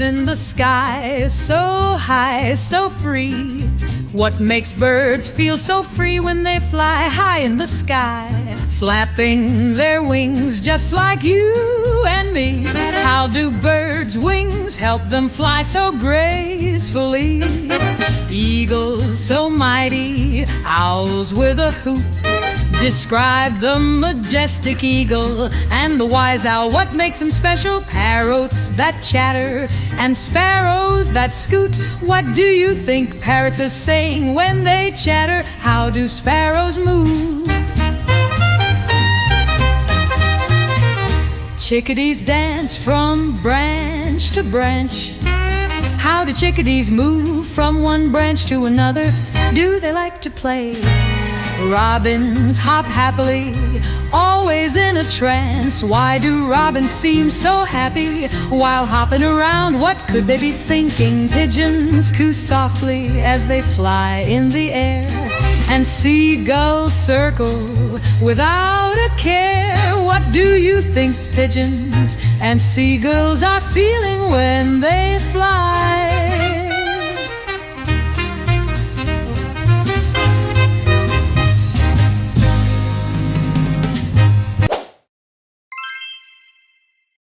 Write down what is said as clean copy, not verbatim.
in the sky, so high, so free. What makes birds feel so free when they fly high in the sky, flapping their wings just like you and me? How do birds' wings help them fly so gracefully? Eagles so mighty, owls with a hoot, describe the majestic eagle and the wise owl. What makes them special? Parrots that chatter and sparrows that scoot. What do you think parrots are saying when they chatter? How do sparrows move? Chickadees dance from branch to branch. How do chickadees move from one branch to another? Do they like to play? Robins hop happily, always in a trance. Why do robins seem so happy while hopping around? What could they be thinking? Pigeons coo softly as they fly in the air, and seagulls circle without a care. What do you think pigeons and seagulls are feeling when they fly?